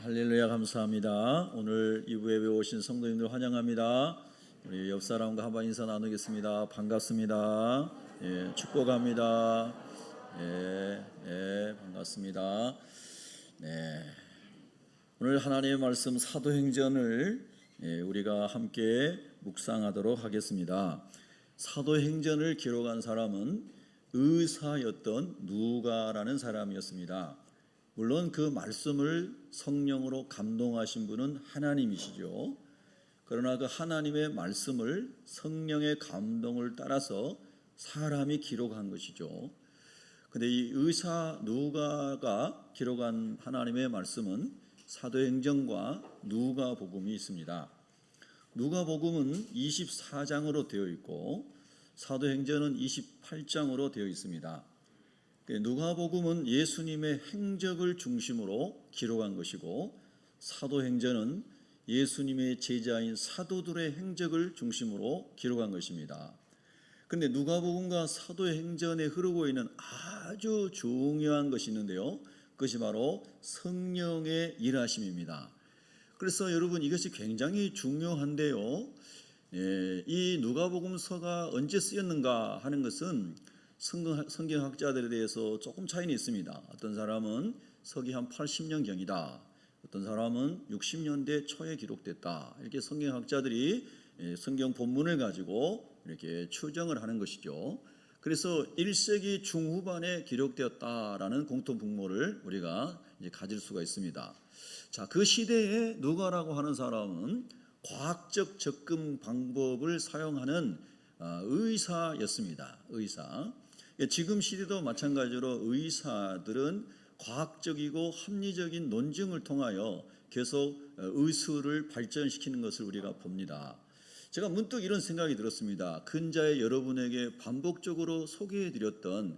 할렐루야, 감사합니다. 오늘 이부 예배 오신 성도님들 환영합니다. 우리 옆 사람과 한번 인사 나누겠습니다. 반갑습니다. 축복합니다. 반갑습니다. 오늘 하나님의 말씀 사도행전을 우리가 함께 묵상하도록 하겠습니다. 사도행전을 기록한 사람은 의사였던 누가라는 사람이었습니다. 물론 그 말씀을 성령으로 감동하신 분은 하나님이시죠. 그러나 그 하나님의 말씀을 성령의 감동을 따라서 사람이 기록한 것이죠. 근데 이 의사 누가가 기록한 하나님의 말씀은 사도행전과 누가복음이 있습니다. 누가복음은 24장으로 되어 있고 사도행전은 28장으로 되어 있습니다. 누가복음은 예수님의 행적을 중심으로 기록한 것이고 사도행전은 예수님의 제자인 사도들의 행적을 중심으로 기록한 것입니다. 그런데 누가복음과 사도행전에 흐르고 있는 아주 중요한 것이 있는데요. 그것이 바로 성령의 일하심입니다. 그래서 여러분 이것이 굉장히 중요한데요. 이 누가복음서가 언제 쓰였는가 하는 것은 성경학자들에 대해서 조금 차이는 있습니다. 어떤 사람은 서기 한 80년경이다. 어떤 사람은 60년대 초에 기록됐다. 이렇게 성경학자들이 성경 본문을 가지고 이렇게 추정을 하는 것이죠. 그래서 1세기 중후반에 기록되었다라는 공통분모를 우리가 이제 가질 수가 있습니다. 자, 그 시대에 누가라고 하는 사람은 과학적 접근 방법을 사용하는 의사였습니다. 의사. 지금 시대도 마찬가지로 의사들은 과학적이고 합리적인 논증을 통하여 계속 의술을 발전시키는 것을 우리가 봅니다. 제가 문득 이런 생각이 들었습니다. 근자에 여러분에게 반복적으로 소개해드렸던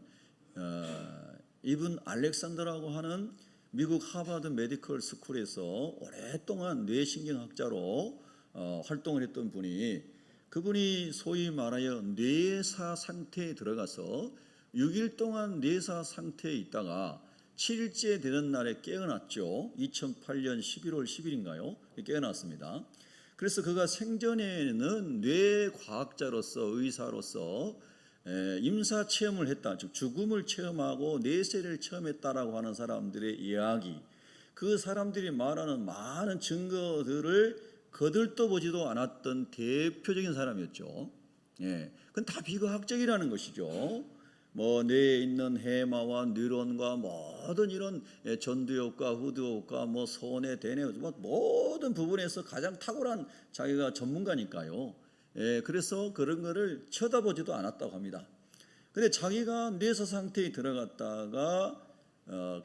이분 알렉산더라고 하는 미국 하버드 메디컬 스쿨에서 오랫동안 뇌신경학자로 활동을 했던 그분이 소위 말하여 뇌사 상태에 들어가서 6일 동안 뇌사 상태에 있다가 7일째 되는 날에 깨어났죠. 2008년 11월 10일인가요? 깨어났습니다. 그래서 그가 생전에는 뇌과학자로서 의사로서 임사 체험을 했다. 즉 죽음을 체험하고 뇌세를 체험했다라고 하는 사람들의 이야기, 그 사람들이 말하는 많은 증거들을 거들떠 보지도 않았던 대표적인 사람이었죠. 그건 다 비과학적이라는 것이죠. 뇌에 있는 해마와 뉴런과 모든 이런 전두엽과 후두엽과 손해, 대뇌, 모든 부분에서 가장 탁월한 자기가 전문가니까요. 그래서 그런 거를 쳐다보지도 않았다고 합니다. 근데 자기가 뇌사 상태에 들어갔다가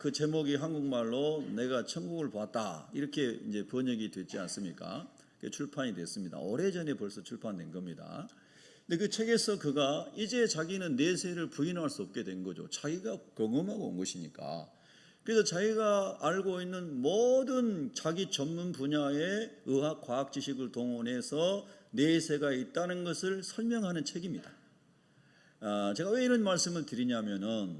그 제목이 한국말로 내가 천국을 보았다 이렇게 이제 번역이 됐지 않습니까? 출판이 됐습니다. 오래전에 벌써 출판된 겁니다. 근데 그 책에서 그가 이제 자기는 내세를 부인할 수 없게 된 거죠. 자기가 경험하고 온 것이니까. 그래서 자기가 알고 있는 모든 자기 전문 분야의 의학, 과학 지식을 동원해서 내세가 있다는 것을 설명하는 책입니다. 제가 왜 이런 말씀을 드리냐면은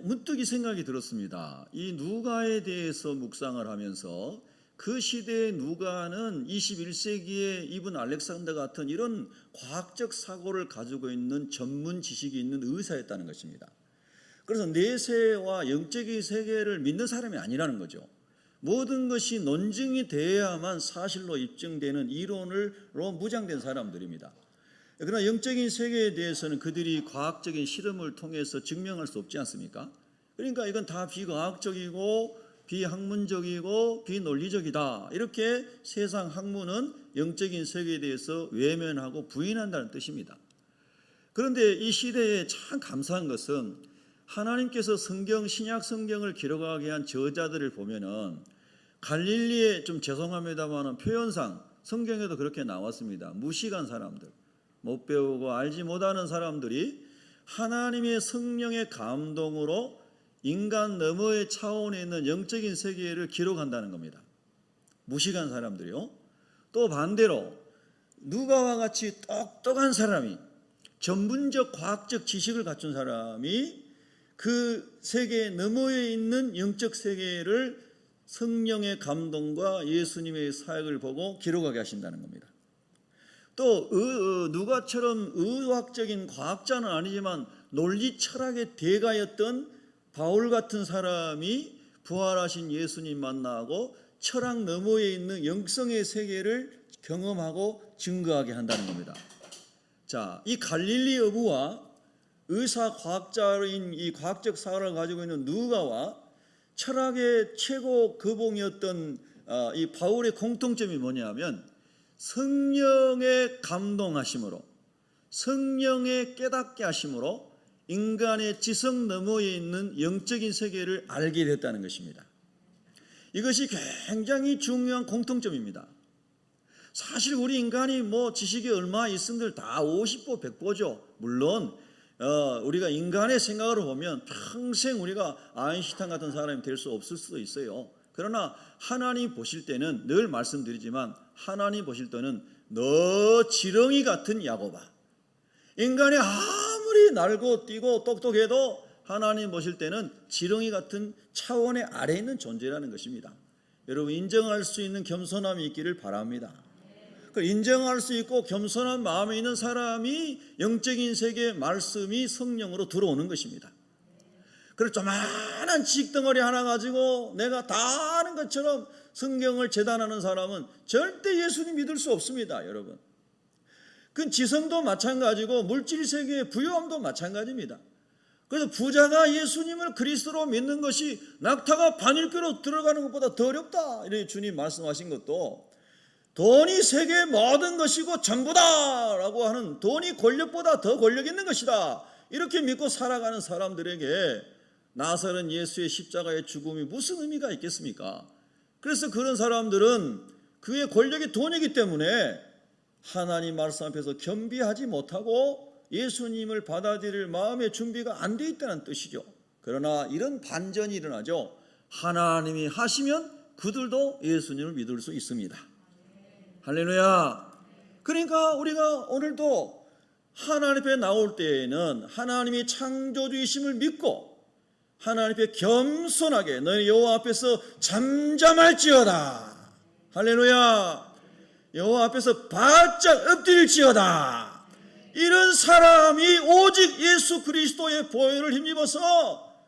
문득 이 생각이 들었습니다. 이 누가에 대해서 묵상을 하면서 그 시대의 누가는 21세기에 이분 알렉산더 같은 이런 과학적 사고를 가지고 있는 전문 지식이 있는 의사였다는 것입니다. 그래서 내세와 영적인 세계를 믿는 사람이 아니라는 거죠. 모든 것이 논증이 돼야만 사실로 입증되는 이론으로 무장된 사람들입니다. 그러나 영적인 세계에 대해서는 그들이 과학적인 실험을 통해서 증명할 수 없지 않습니까? 그러니까 이건 다 비과학적이고 비학문적이고 비논리적이다. 이렇게 세상 학문은 영적인 세계에 대해서 외면하고 부인한다는 뜻입니다. 그런데 이 시대에 참 감사한 것은 하나님께서 신약 성경을 기록하게 한 저자들을 보면은 갈릴리에 좀 죄송합니다만 표현상 성경에도 그렇게 나왔습니다. 무식한 사람들, 못 배우고 알지 못하는 사람들이 하나님의 성령의 감동으로 인간 너머의 차원에 있는 영적인 세계를 기록한다는 겁니다. 무식한 사람들이요. 또 반대로 누가와 같이 똑똑한 사람이, 전문적 과학적 지식을 갖춘 사람이 그 세계 너머에 있는 영적 세계를 성령의 감동과 예수님의 사역을 보고 기록하게 하신다는 겁니다. 또 누가처럼 의학적인 과학자는 아니지만 논리 철학의 대가였던 바울 같은 사람이 부활하신 예수님 만나고 철학 너머에 있는 영성의 세계를 경험하고 증거하게 한다는 겁니다. 자, 이 갈릴리 어부와 의사 과학자인 이 과학적 사고를 가지고 있는 누가와 철학의 최고 거봉이었던 이 바울의 공통점이 뭐냐면 성령의 감동하심으로, 성령의 깨닫게 하심으로 인간의 지성 너머에 있는 영적인 세계를 알게 됐다는 것입니다. 이것이 굉장히 중요한 공통점입니다. 사실 우리 인간이 뭐 지식이 얼마 있음들 다 50보 100보죠. 물론 우리가 인간의 생각으로 보면 평생 우리가 아인슈타인 같은 사람이 될 수 없을 수도 있어요. 그러나 하나님 보실 때는 늘 말씀드리지만 하나님 보실 때는 너 지렁이 같은 야고바, 인간이 아무리 날고 뛰고 똑똑해도 하나님 보실 때는 지렁이 같은 차원의 아래에 있는 존재라는 것입니다. 여러분 인정할 수 있는 겸손함이 있기를 바랍니다. 인정할 수 있고 겸손한 마음에 있는 사람이 영적인 세계의 말씀이 성령으로 들어오는 것입니다. 그래서 조만한 지식덩어리 하나 가지고 내가 다 아는 것처럼 성경을 재단하는 사람은 절대 예수님 믿을 수 없습니다. 여러분, 그 지성도 마찬가지고 물질 세계의 부유함도 마찬가지입니다. 그래서 부자가 예수님을 그리스도로 믿는 것이 낙타가 바늘귀로 들어가는 것보다 더 어렵다, 이렇게 주님 말씀하신 것도 돈이 세계의 모든 것이고 전부다 라고 하는, 돈이 권력보다 더 권력 있는 것이다 이렇게 믿고 살아가는 사람들에게 나사렛 예수의 십자가의 죽음이 무슨 의미가 있겠습니까? 그래서 그런 사람들은 그의 권력이 돈이기 때문에 하나님 말씀 앞에서 겸비하지 못하고 예수님을 받아들일 마음의 준비가 안 돼 있다는 뜻이죠. 그러나 이런 반전이 일어나죠. 하나님이 하시면 그들도 예수님을 믿을 수 있습니다. 할렐루야. 그러니까 우리가 오늘도 하나님 앞에 나올 때에는 하나님이 창조주이심을 믿고 하나님 앞에 겸손하게 너희 여호와 앞에서 잠잠할지어다. 할렐루야. 여호와 앞에서 바짝 엎드릴지어다. 이런 사람이 오직 예수 그리스도의 보혈을 힘입어서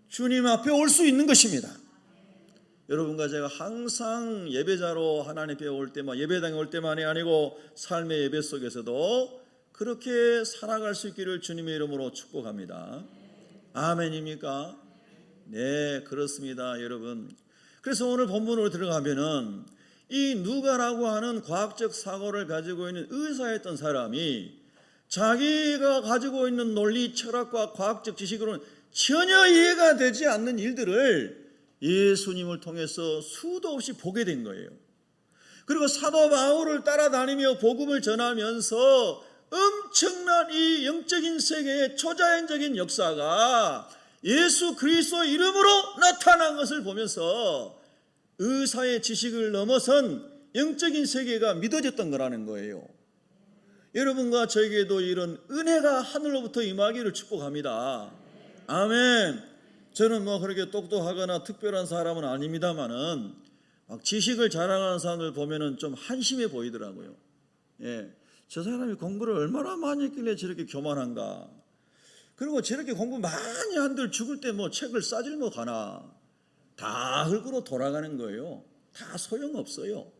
주님 앞에 올 수 있는 것입니다. 여러분과 제가 항상 예배자로 하나님 앞에 올 때만, 예배당에 올 때만이 아니고 삶의 예배 속에서도 그렇게 살아갈 수 있기를 주님의 이름으로 축복합니다. 아멘입니까? 네, 그렇습니다, 여러분. 그래서 오늘 본문으로 들어가면은 이 누가라고 하는 과학적 사고를 가지고 있는 의사였던 사람이 자기가 가지고 있는 논리, 철학과 과학적 지식으로는 전혀 이해가 되지 않는 일들을 예수님을 통해서 수도 없이 보게 된 거예요. 그리고 사도 바울을 따라다니며 복음을 전하면서 엄청난 이 영적인 세계의 초자연적인 역사가 예수 그리스도의 이름으로 나타난 것을 보면서 의사의 지식을 넘어선 영적인 세계가 믿어졌던 거라는 거예요. 여러분과 저에게도 이런 은혜가 하늘로부터 임하기를 축복합니다. 아멘. 저는 뭐 그렇게 똑똑하거나 특별한 사람은 아닙니다만은 막 지식을 자랑하는 사람들 보면은 좀 한심해 보이더라고요. 예, 저 사람이 공부를 얼마나 많이 했길래 저렇게 교만한가. 그리고 저렇게 공부 많이 한들 죽을 때 뭐 책을 싸질러 가나. 다 흙으로 돌아가는 거예요. 다 소용없어요.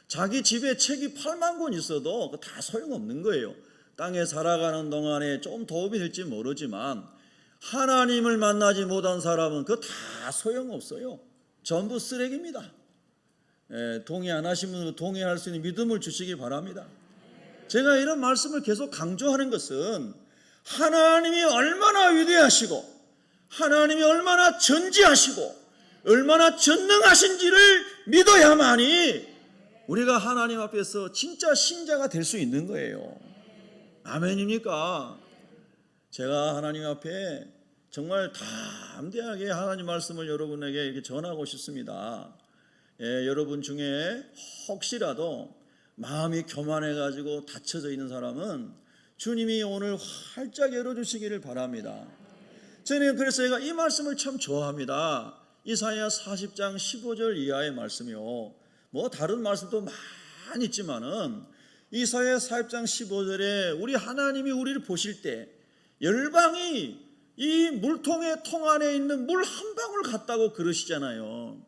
자기 집에 책이 8만 권 있어도 다 소용없는 거예요. 땅에 살아가는 동안에 좀 도움이 될지 모르지만 하나님을 만나지 못한 사람은 그거 다 소용없어요. 전부 쓰레기입니다. 동의 안 하신 분은 동의할 수 있는 믿음을 주시기 바랍니다. 제가 이런 말씀을 계속 강조하는 것은 하나님이 얼마나 위대하시고 하나님이 얼마나 전지하시고 얼마나 전능하신지를 믿어야만이 우리가 하나님 앞에서 진짜 신자가 될 수 있는 거예요. 아멘입니까? 제가 하나님 앞에 정말 담대하게 하나님 말씀을 여러분에게 이렇게 전하고 싶습니다. 여러분 중에 혹시라도 마음이 교만해가지고 닫혀져 있는 사람은 주님이 오늘 활짝 열어주시기를 바랍니다. 저는 그래서 제가 이 말씀을 참 좋아합니다. 이사야 40장 15절 이하의 말씀이요. 뭐 다른 말씀도 많이 있지만은 이사야 40장 15절에 우리 하나님이 우리를 보실 때 열방이 이 물통의 통 안에 있는 물 한 방울 같다고 그러시잖아요.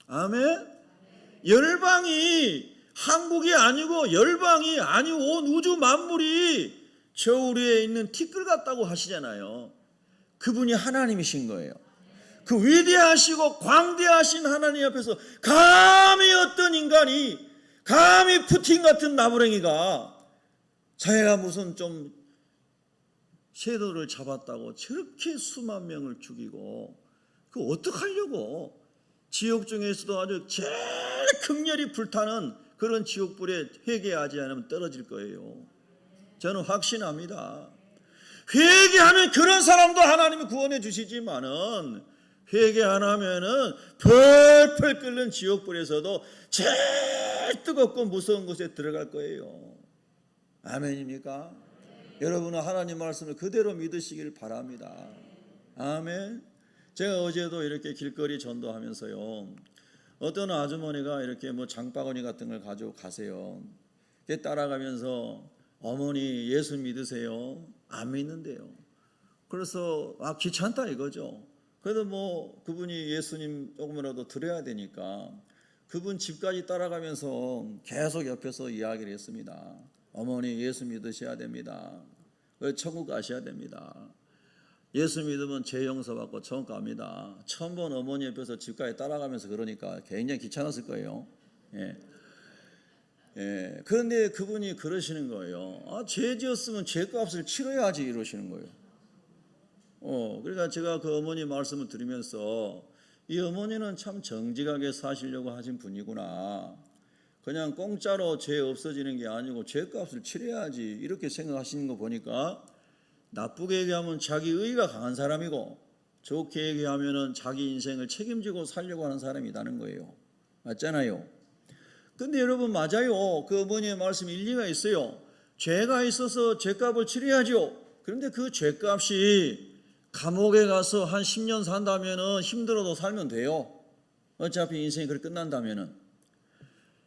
아멘. 열방이 한국이 아니고 열방이 아니 온 우주 만물이 저울 위에 있는 티끌 같다고 하시잖아요. 그분이 하나님이신 거예요. 그 위대하시고 광대하신 하나님 앞에서 감히 어떤 인간이, 감히 푸틴 같은 나부랭이가 자기가 무슨 좀 섀도를 잡았다고 저렇게 수만 명을 죽이고, 그 어떡하려고. 지옥 중에서도 아주 제일 극렬히 불타는 그런 지옥불에 회개하지 않으면 떨어질 거예요. 저는 확신합니다. 회개하면 그런 사람도 하나님이 구원해 주시지만은 회개 안 하면은 펄펄 끓는 지옥불에서도 제일 뜨겁고 무서운 곳에 들어갈 거예요. 아멘입니까? 여러분은 하나님 말씀을 그대로 믿으시길 바랍니다. 아멘. 제가 어제도 이렇게 길거리 전도하면서요, 어떤 아주머니가 이렇게 뭐 장바구니 같은 걸 가지고 가세요. 따라가면서 어머니 예수 믿으세요? 안 믿는데요. 그래서 귀찮다 이거죠. 그래도 뭐 그분이 예수님 조금이라도 들어야 되니까 그분 집까지 따라가면서 계속 옆에서 이야기를 했습니다. 어머니 예수 믿으셔야 됩니다. 천국 가셔야 됩니다. 예수 믿으면 죄 용서받고 천국 갑니다. 처음 본 어머니 옆에서 집까지 따라가면서 그러니까 굉장히 귀찮았을 거예요. 그런데 그분이 그러시는 거예요. 죄 지었으면 죄값을 치러야지 이러시는 거예요. 그러니까 제가 그 어머니 말씀을 들으면서 이 어머니는 참 정직하게 사시려고 하신 분이구나. 그냥 공짜로 죄 없어지는 게 아니고 죄값을 치러야지 이렇게 생각하시는 거 보니까 나쁘게 얘기하면 자기 의의가 강한 사람이고 좋게 얘기하면 자기 인생을 책임지고 살려고 하는 사람이라는 거예요. 맞잖아요. 근데 여러분 맞아요. 그 어머니의 말씀 일리가 있어요. 죄가 있어서 죄값을 치러야죠. 그런데 그 죄값이 감옥에 가서 한 10년 산다면 힘들어도 살면 돼요. 어차피 인생이 그렇게 끝난다면.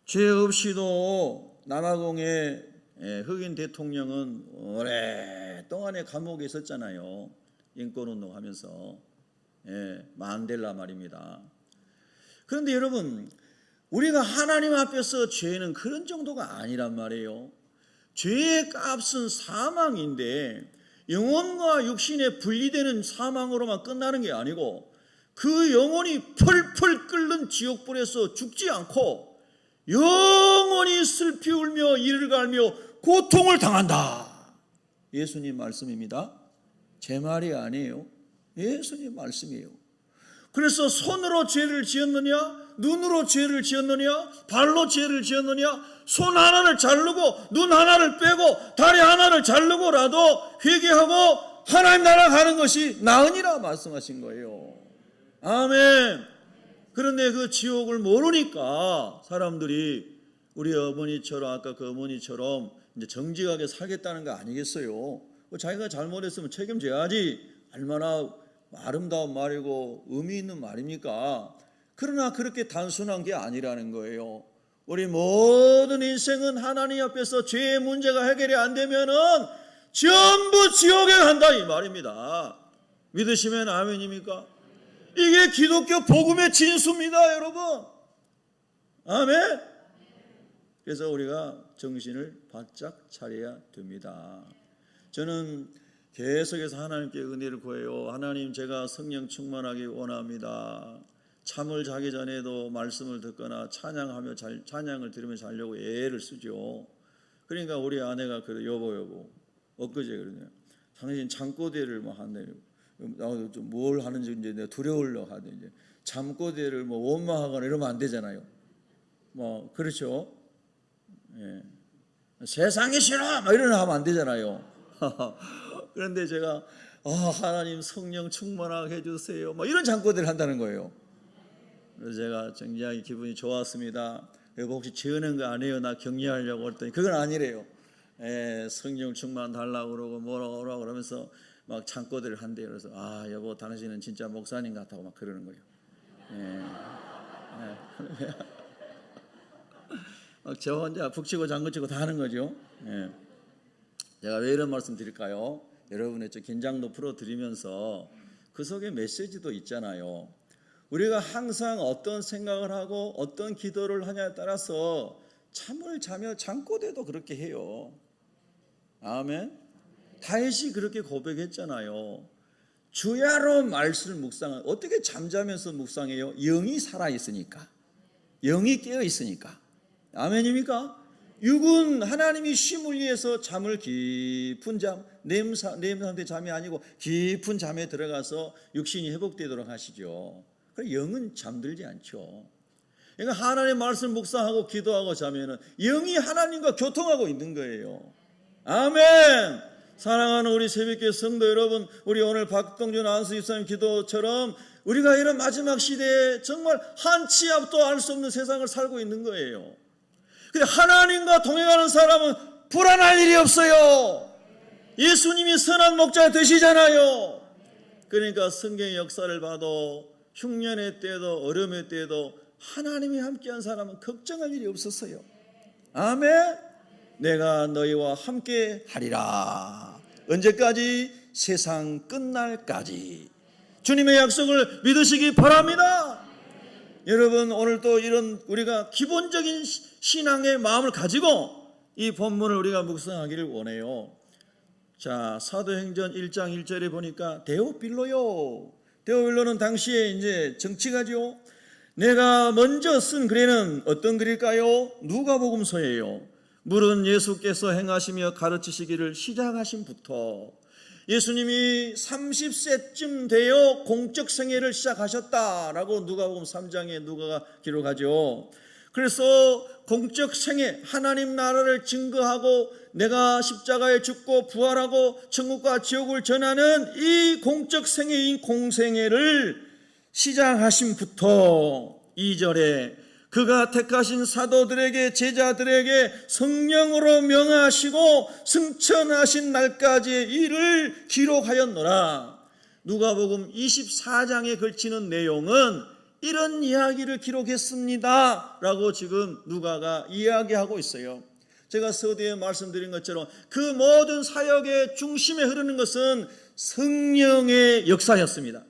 죄 없이도 남아공의 흑인 대통령은 오랫동안에 감옥에 있었잖아요. 인권운동 하면서. 만델라 말입니다. 그런데 여러분 우리가 하나님 앞에서 죄는 그런 정도가 아니란 말이에요. 죄의 값은 사망인데 영혼과 육신에 분리되는 사망으로만 끝나는 게 아니고 그 영혼이 펄펄 끓는 지옥불에서 죽지 않고 영원히 슬피 울며 이를 갈며 고통을 당한다. 예수님 말씀입니다. 제 말이 아니에요. 예수님 말씀이에요. 그래서 손으로 죄를 지었느냐, 눈으로 죄를 지었느냐, 발로 죄를 지었느냐, 손 하나를 자르고 눈 하나를 빼고 다리 하나를 자르고라도 회개하고 하나님 나라 가는 것이 나으니라 말씀하신 거예요. 아멘. 그런데 그 지옥을 모르니까 사람들이 우리 어머니처럼 아까 그 어머니처럼 이제 정직하게 살겠다는 거 아니겠어요? 자기가 잘못했으면 책임져야지. 얼마나 아름다운 말이고 의미 있는 말입니까? 그러나 그렇게 단순한 게 아니라는 거예요. 우리 모든 인생은 하나님 앞에서 죄의 문제가 해결이 안 되면은 전부 지옥에 간다 이 말입니다. 믿으시면 아멘입니까? 이게 기독교 복음의 진수입니다, 여러분. 아멘. 그래서 우리가 정신을 바짝 차려야 됩니다. 저는 계속해서 하나님께 은혜를 구해요. 하나님, 제가 성령 충만하기 원합니다. 잠을 자기 전에도 말씀을 듣거나 찬양을 들으며 자려고 애를 쓰죠. 그러니까 우리 아내가 그래, 여보 엊그제 그러네요. 당신 잠꼬대를 뭐 한대요. 뭘 하는지 이제 내가 두려울려 하대. 이제 잠꼬대를 뭐 원망하거나 이러면 안 되잖아요. 뭐 그렇죠. 세상이 싫어 막 이러나 하면 안 되잖아요. 그런데 제가 하나님 성령 충만하게 해주세요. 뭐 이런 잠꼬대를 한다는 거예요. 그래서 제가 굉장히 기분이 좋았습니다. 여보 혹시 지어낸 거 아니에요? 나 격려하려고 했더니 그건 아니래요. 성령 충만 달라고 그러고 뭐라고 그러면서 막 잠꼬대를 한대요. 그래서 여보 당신은 진짜 목사님 같다고 막 그러는 거예요. 저 혼자 북치고 장구치고 다 하는 거죠. 제가 왜 이런 말씀 드릴까요? 여러분의 저 긴장도 풀어드리면서 그 속에 메시지도 있잖아요. 우리가 항상 어떤 생각을 하고 어떤 기도를 하냐에 따라서 잠을 자며 잠꼬대도 그렇게 해요. 아멘. 다윗이 그렇게 고백했잖아요. 주야로 말씀을 묵상한. 어떻게 잠자면서 묵상해요? 영이 살아있으니까, 영이 깨어있으니까. 아멘입니까? 육은 하나님이 쉼을 위해서 잠을 깊은 잠, 렘 상태 잠이 아니고 깊은 잠에 들어가서 육신이 회복되도록 하시죠. 그래서 영은 잠들지 않죠. 그러니까 하나님의 말씀을 묵상하고 기도하고 자면은 영이 하나님과 교통하고 있는 거예요. 아멘. 사랑하는 우리 새벽교회 성도 여러분, 우리 오늘 박동준 안수 집사님 기도처럼 우리가 이런 마지막 시대에 정말 한 치 앞도 알 수 없는 세상을 살고 있는 거예요. 근데 하나님과 동행하는 사람은 불안할 일이 없어요. 예수님이 선한 목자 되시잖아요. 그러니까 성경의 역사를 봐도 흉년의 때도 어려움의 때도 하나님이 함께한 사람은 걱정할 일이 없었어요. 아멘. 내가 너희와 함께 하리라. 언제까지? 세상 끝날까지. 주님의 약속을 믿으시기 바랍니다. 여러분, 오늘도 이런 우리가 기본적인 신앙의 마음을 가지고 이 본문을 우리가 묵상하기를 원해요. 자, 사도행전 1장 1절에 보니까 데오빌로요. 데오빌로는 당시에 이제 정치가죠. 내가 먼저 쓴 글에는 어떤 글일까요? 누가복음서예요. 물은 예수께서 행하시며 가르치시기를 시작하신부터 예수님이 30세쯤 되어 공적 생애를 시작하셨다라고 누가복음 3장에 누가가 기록하죠. 그래서 공적 생애, 하나님 나라를 증거하고 내가 십자가에 죽고 부활하고 천국과 지옥을 전하는 이 공적 생애인 공생애를 시작하심부터 2절에 그가 택하신 사도들에게 제자들에게 성령으로 명하시고 승천하신 날까지의 일을 기록하였노라. 누가복음 24장에 걸치는 내용은 이런 이야기를 기록했습니다 라고 지금 누가가 이야기하고 있어요. 제가 서두에 말씀드린 것처럼 그 모든 사역의 중심에 흐르는 것은 성령의 역사였습니다.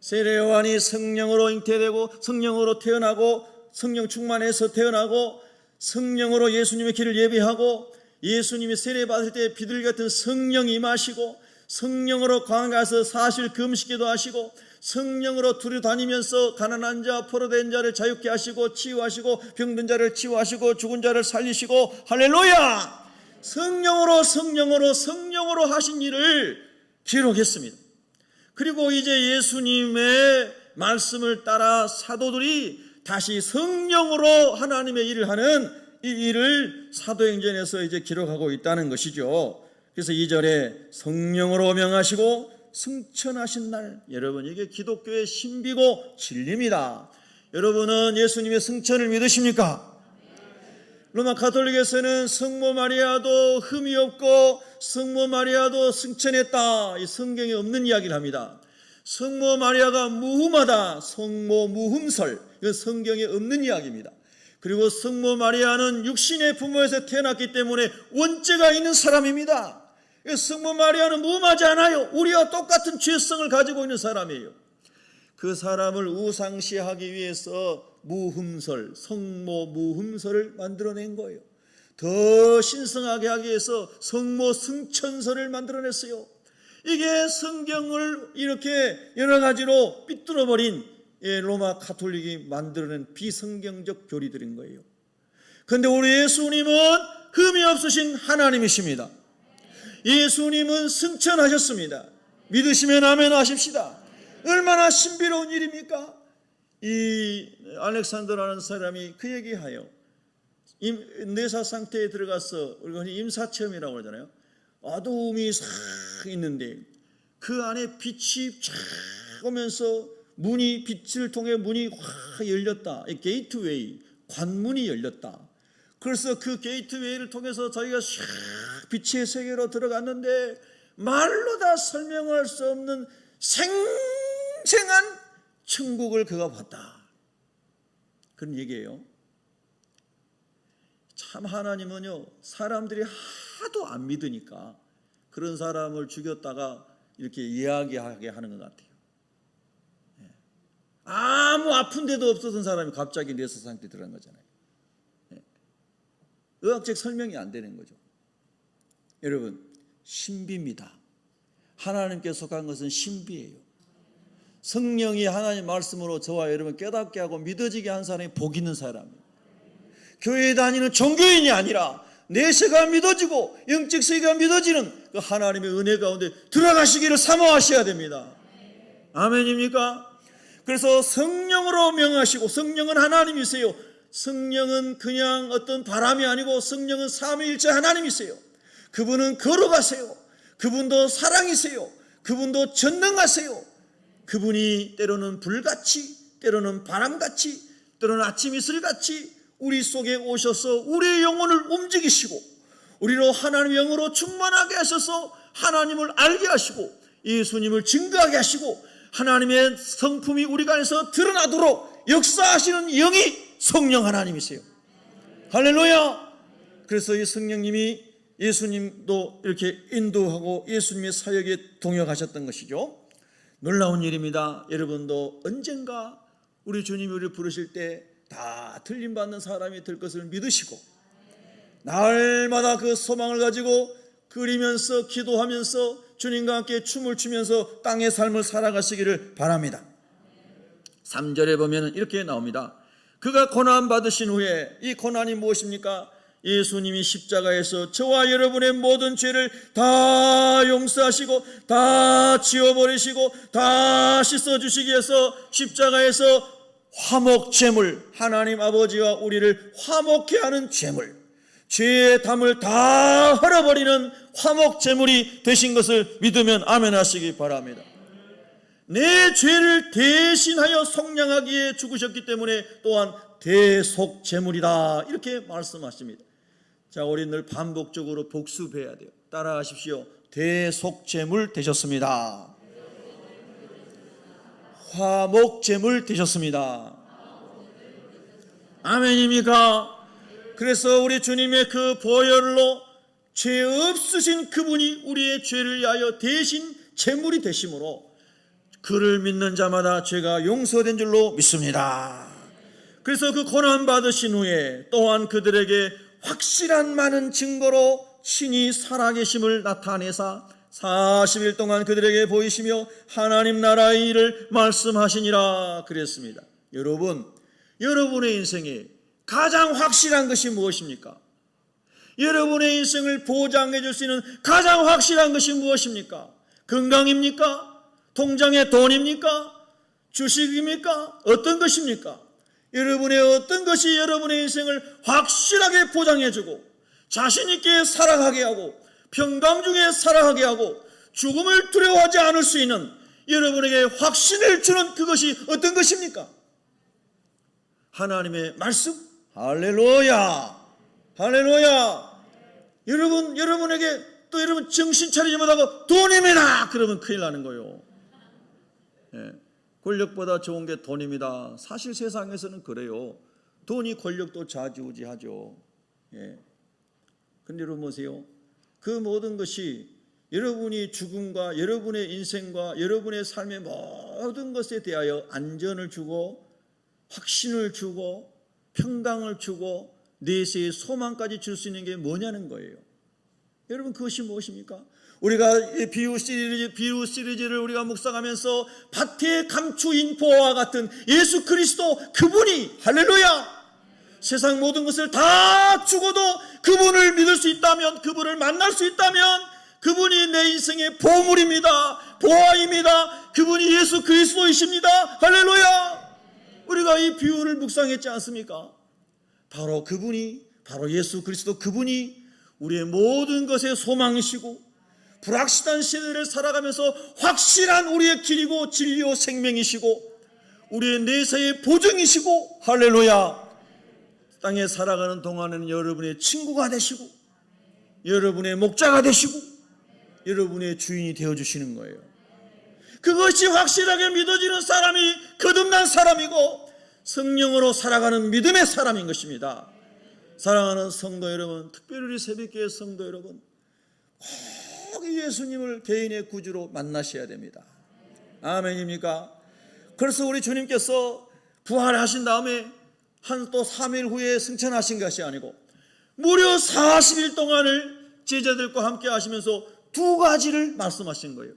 세례 요한이 성령으로 잉태되고 성령으로 태어나고 성령 충만해서 태어나고 성령으로 예수님의 길을 예비하고 예수님이 세례 받을 때 비둘기 같은 성령이 임하시고 성령으로 광야에 가서 40일 금식기도 하시고 성령으로 두루다니면서 가난한 자 포로된 자를 자유케 하시고 치유하시고 병든 자를 치유하시고 죽은 자를 살리시고 할렐루야! 성령으로 하신 일을 기록했습니다. 그리고 이제 예수님의 말씀을 따라 사도들이 다시 성령으로 하나님의 일을 하는 이 일을 사도행전에서 이제 기록하고 있다는 것이죠. 그래서 2절에 성령으로 명하시고 승천하신 날, 여러분 이게 기독교의 신비고 진리입니다. 여러분은 예수님의 승천을 믿으십니까? 로마 가톨릭에서는 성모 마리아도 흠이 없고 성모 마리아도 승천했다, 이 성경에 없는 이야기를 합니다. 성모 마리아가 무흠하다, 성모 무흠설, 이건 성경에 없는 이야기입니다. 그리고 성모 마리아는 육신의 부모에서 태어났기 때문에 원죄가 있는 사람입니다. 성모 마리아는 무흠하지 않아요. 우리와 똑같은 죄성을 가지고 있는 사람이에요. 그 사람을 우상시하기 위해서 무흠설, 성모 무흠설을 만들어낸 거예요. 더 신성하게 하기 위해서 성모 승천설을 만들어냈어요. 이게 성경을 이렇게 여러 가지로 삐뚤어버린 로마 가톨릭이 만들어낸 비성경적 교리들인 거예요. 그런데 우리 예수님은 흠이 없으신 하나님이십니다. 예수님은 승천하셨습니다. 믿으시면 아멘 하십시다. 얼마나 신비로운 일입니까? 이 알렉산더라는 사람이 그 얘기하여 내사 상태에 들어가서 우리가 임사체험이라고 그러잖아요. 어두움이 싹 있는데 그 안에 빛이 쫙 오면서 문이, 빛을 통해 문이 확 열렸다. 게이트웨이, 관문이 열렸다. 그래서 그 게이트웨이를 통해서 자기가 샥 빛의 세계로 들어갔는데 말로 다 설명할 수 없는 생생한 천국을 그가 봤다. 그런 얘기예요. 참 하나님은요, 사람들이 하도 안 믿으니까 그런 사람을 죽였다가 이렇게 이야기하게 하는 것 같아요. 아무 아픈 데도 없었던 사람이 갑자기 뇌사 상태에 들어간 거잖아요. 의학적 설명이 안 되는 거죠. 여러분, 신비입니다. 하나님께 속한 것은 신비예요. 성령이 하나님 말씀으로 저와 여러분 깨닫게 하고 믿어지게 한 사람이 복 있는 사람이에요. 교회에 다니는 종교인이 아니라 내세가 믿어지고 영적 세계가 믿어지는 그 하나님의 은혜 가운데 들어가시기를 사모하셔야 됩니다. 아멘입니까? 그래서 성령으로 명하시고, 성령은 하나님이세요. 성령은 그냥 어떤 바람이 아니고 성령은 삼위일체 하나님이세요. 그분은 걸어가세요. 그분도 사랑이세요. 그분도 전능하세요. 그분이 때로는 불같이, 때로는 바람같이, 때로는 아침 이슬같이 우리 속에 오셔서 우리의 영혼을 움직이시고 우리로 하나님의 영으로 충만하게 하셔서 하나님을 알게 하시고 예수님을 증거하게 하시고 하나님의 성품이 우리가 안에서 드러나도록 역사하시는 영이 성령 하나님이세요. 할렐루야. 그래서 이 성령님이 예수님도 이렇게 인도하고 예수님의 사역에 동역하셨던 것이죠. 놀라운 일입니다. 여러분도 언젠가 우리 주님이 우리를 부르실 때 다 틀림받는 사람이 될 것을 믿으시고 날마다 그 소망을 가지고 그리면서 기도하면서 주님과 함께 춤을 추면서 땅의 삶을 살아가시기를 바랍니다. 3절에 보면 이렇게 나옵니다. 그가 고난받으신 후에, 이 고난이 무엇입니까? 예수님이 십자가에서 저와 여러분의 모든 죄를 다 용서하시고 다 지워버리시고 다 씻어주시기 위해서 십자가에서 화목제물, 하나님 아버지와 우리를 화목케 하는 제물, 죄의 담을 다 헐어버리는 화목제물이 되신 것을 믿으면 아멘 하시기 바랍니다. 내 죄를 대신하여 속량하기에 죽으셨기 때문에 또한 대속제물이다, 이렇게 말씀하십니다. 자, 우리 늘 반복적으로 복습해야 돼요. 따라하십시오. 대속제물 되셨습니다. 화목제물 되셨습니다. 아멘입니까? 그래서 우리 주님의 그 보혈로 죄 없으신 그분이 우리의 죄를 위하여 대신 제물이 되심으로 그를 믿는 자마다 죄가 용서된 줄로 믿습니다. 그래서 그 고난 받으신 후에 또한 그들에게 확실한 많은 증거로 친히 살아계심을 나타내사 40일 동안 그들에게 보이시며 하나님 나라의 일을 말씀하시니라 그랬습니다. 여러분, 여러분의 인생에 가장 확실한 것이 무엇입니까? 여러분의 인생을 보장해 줄 수 있는 가장 확실한 것이 무엇입니까? 건강입니까? 통장의 돈입니까? 주식입니까? 어떤 것입니까? 여러분의 어떤 것이 여러분의 인생을 확실하게 보장해 주고 자신 있게 살아가게 하고 평강 중에 살아가게 하고 죽음을 두려워하지 않을 수 있는 여러분에게 확신을 주는 그것이 어떤 것입니까? 하나님의 말씀? 할렐루야! 할렐루야! 여러분에게 또 여러분 정신 차리지 못하고 돈입니다! 그러면 큰일 나는 거예요. 예, 권력보다 좋은 게 돈입니다. 사실 세상에서는 그래요. 돈이 권력도 좌지우지하죠. 예. 근데 여러분 보세요. 그 모든 것이 여러분이 죽음과 여러분의 인생과 여러분의 삶의 모든 것에 대하여 안전을 주고 확신을 주고 평강을 주고 내세의 소망까지 줄 수 있는 게 뭐냐는 거예요. 여러분, 그것이 무엇입니까? 우리가 비유 시리즈를 우리가 묵상하면서 밭의 감추인 보화와 같은 예수 그리스도 그분이, 할렐루야, 세상 모든 것을 다 주고도 그분을 믿을 수 있다면, 그분을 만날 수 있다면 그분이 내 인생의 보물입니다. 보화입니다. 그분이 예수 그리스도이십니다. 할렐루야. 우리가 이 비유를 묵상했지 않습니까? 바로 그분이, 바로 예수 그리스도 그분이 우리의 모든 것의 소망이시고 불확실한 시대를 살아가면서 확실한 우리의 길이고 진리요 생명이시고 우리의 내세의 보증이시고, 할렐루야, 땅에 살아가는 동안에는 여러분의 친구가 되시고 여러분의 목자가 되시고 여러분의 주인이 되어주시는 거예요. 그것이 확실하게 믿어지는 사람이 거듭난 사람이고 성령으로 살아가는 믿음의 사람인 것입니다. 사랑하는 성도 여러분, 특별히 우리 새벽교회 성도 여러분, 꼭 예수님을 개인의 구주로 만나셔야 됩니다. 아멘입니까? 그래서 우리 주님께서 부활하신 다음에 또 3일 후에 승천하신 것이 아니고 무려 40일 동안을 제자들과 함께 하시면서 두 가지를 말씀하신 거예요.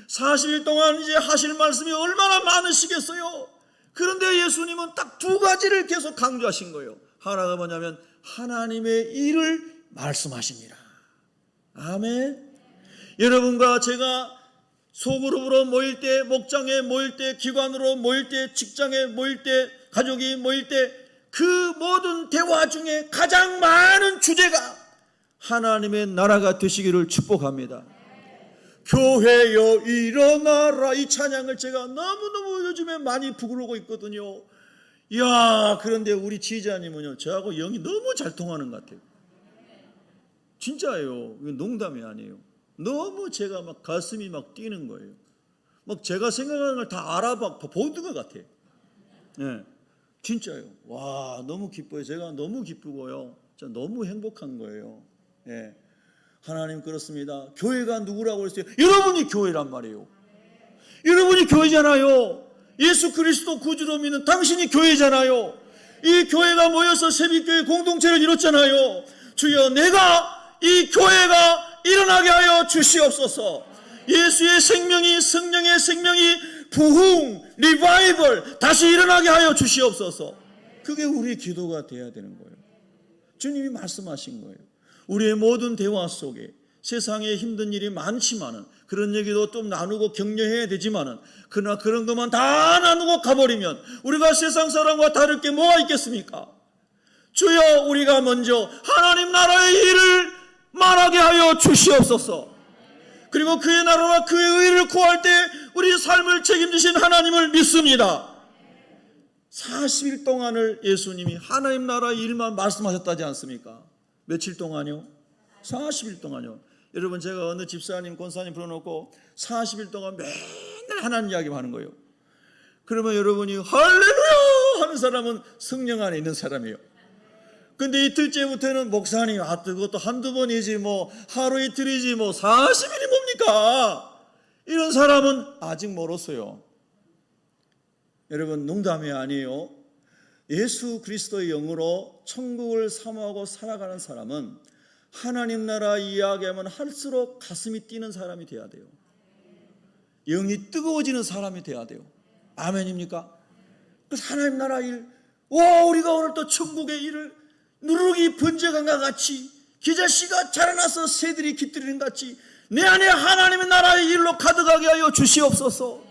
40일 동안 이제 하실 말씀이 얼마나 많으시겠어요. 그런데 예수님은 딱 두 가지를 계속 강조하신 거예요. 하나가 뭐냐면 하나님의 일을 말씀하십니다. 아멘. 여러분과 제가 소그룹으로 모일 때, 목장에 모일 때, 기관으로 모일 때, 직장에 모일 때, 가족이 모일 때, 그 모든 대화 중에 가장 많은 주제가 하나님의 나라가 되시기를 축복합니다. 교회여 일어나라, 이 찬양을 제가 너무너무 요즘에 많이 부르고 있거든요. 이야, 그런데 우리 지휘자님은요, 저하고 영이 너무 잘 통하는 것 같아요. 진짜예요. 이거 농담이 아니에요. 너무 제가 막 가슴이 막 뛰는 거예요. 막 제가 생각하는 걸 다 알아봐 보는 것 같아요. 네, 진짜요. 와, 너무 기뻐요. 제가 너무 기쁘고요. 진짜 너무 행복한 거예요. 네. 하나님 그렇습니다. 교회가 누구라고 했어요? 여러분이 교회란 말이에요. 여러분이 교회잖아요. 예수 그리스도 구주로 믿는 당신이 교회잖아요. 이 교회가 모여서 새벽교회 공동체를 이뤘잖아요. 주여, 내가 이 교회가 일어나게 하여 주시옵소서. 예수의 생명이, 성령의 생명이 부흥, 리바이벌 다시 일어나게 하여 주시옵소서. 그게 우리 기도가 돼야 되는 거예요. 주님이 말씀하신 거예요. 우리의 모든 대화 속에 세상에 힘든 일이 많지만은, 그런 얘기도 좀 나누고 격려해야 되지만은, 그러나 그런 것만 다 나누고 가버리면 우리가 세상 사람과 다를 게 뭐가 있겠습니까? 주여, 우리가 먼저 하나님 나라의 일을 말하게 하여 주시옵소서. 그리고 그의 나라와 그의 의를 구할 때 우리 삶을 책임지신 하나님을 믿습니다. 40일 동안을 예수님이 하나님 나라의 일만 말씀하셨다지 않습니까? 며칠 동안요? 40일 동안요. 여러분, 제가 어느 집사님, 권사님 불러놓고 40일 동안 맨날 하나님 이야기만 하는 거예요. 그러면 여러분이 할렐루야 하는 사람은 성령 안에 있는 사람이에요. 근데 이틀째부터는 목사님, 그것도 한두 번이지 뭐 하루 이틀이지 뭐 40일이 뭡니까? 이런 사람은 아직 멀었어요. 여러분, 농담이 아니에요. 예수 그리스도의 영으로 천국을 사모하고 살아가는 사람은 하나님 나라 이야기하면 할수록 가슴이 뛰는 사람이 돼야 돼요. 영이 뜨거워지는 사람이 돼야 돼요. 아멘입니까? 그래서 하나님 나라 일, 와, 우리가 오늘 또 천국의 일을 누룩이 번져간과 같이, 겨자씨가 자라나서 새들이 깃들이는 같이 내 안에 하나님의 나라의 일로 가득하게 하여 주시옵소서.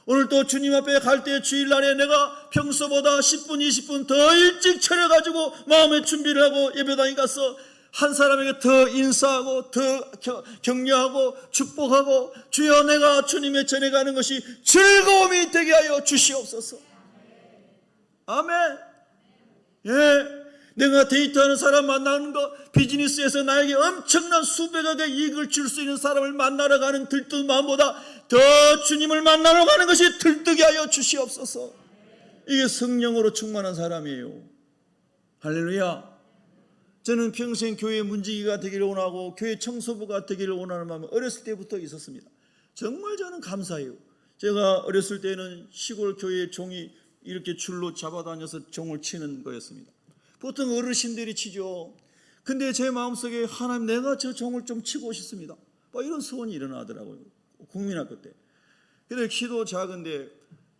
오늘 또 주님 앞에 갈 때 주일날에 내가 평소보다 10분, 20분 더 일찍 차려가지고 마음의 준비를 하고 예배당에 가서 한 사람에게 더 인사하고 더 격려하고 축복하고, 주여, 내가 주님의 전에 가는 것이 즐거움이 되게 하여 주시옵소서. 아멘. 예. 내가 데이트하는 사람 만나는 거, 비즈니스에서 나에게 엄청난 수백억의 이익을 줄 수 있는 사람을 만나러 가는 들뜬 마음보다 더 주님을 만나러 가는 것이 들뜨게 하여 주시옵소서. 이게 성령으로 충만한 사람이에요. 할렐루야. 저는 평생 교회 문지기가 되기를 원하고 교회 청소부가 되기를 원하는 마음이 어렸을 때부터 있었습니다. 정말 저는 감사해요. 제가 어렸을 때는 시골 교회 종이 이렇게 줄로 잡아다녀서 종을 치는 거였습니다. 보통 어르신들이 치죠. 근데 제 마음속에 하나님, 내가 저 종을 좀 치고 싶습니다. 이런 소원이 일어나더라고요. 국민학교 때. 근데 키도 작은데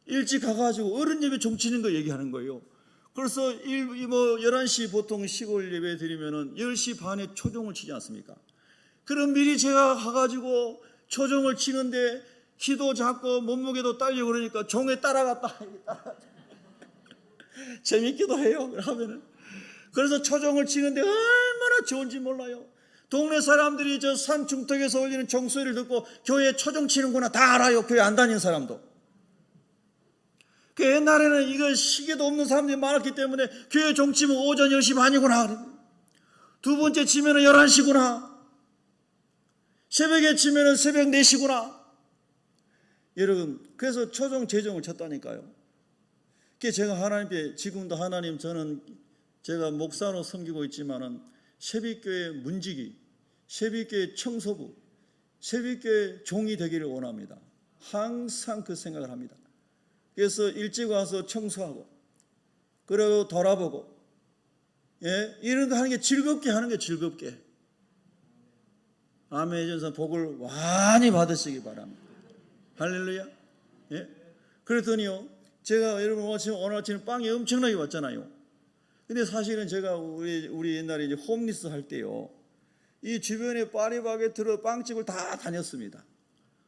일찍 가가지고 어른 예배 종 치는 거 얘기하는 거예요. 그래서 11시 보통 시골 예배 드리면은 10시 반에 초종을 치지 않습니까? 그럼 미리 제가 가가지고 초종을 치는데 키도 작고 몸무게도 딸리고 그러니까 종에 따라갔다. 재밌기도 해요. 하면은. 그래서 초종을 치는데 얼마나 좋은지 몰라요. 동네 사람들이 저 산 중턱에서 울리는 종소리를 듣고 교회에 초종 치는구나 다 알아요. 교회 안 다니는 사람도. 그 옛날에는 이거 시계도 없는 사람들이 많았기 때문에 교회 종 치면 오전 10시 반이구나. 두 번째 치면 11시구나. 새벽에 치면 새벽 4시구나. 여러분, 그래서 초종 재종을 쳤다니까요. 제가 하나님께 지금도 하나님 저는 제가 목사로 섬기고 있지만은 새벽교회 문지기, 새벽교회 청소부, 새벽교회 종이 되기를 원합니다. 항상 그 생각을 합니다. 그래서 일찍 와서 청소하고 그리고 돌아보고 이런 거 하는 게 즐겁게 하는 게 즐겁게. 아멘. 전서 복을 많이 받으시기 바랍니다. 할렐루야. 그랬더니요, 제가 여러분 오늘 아침에 빵이 엄청나게 왔잖아요. 근데 사실은 제가 우리 옛날에 이제 홈리스 할 때요, 이 주변에 파리바게트로 빵집을 다 다녔습니다.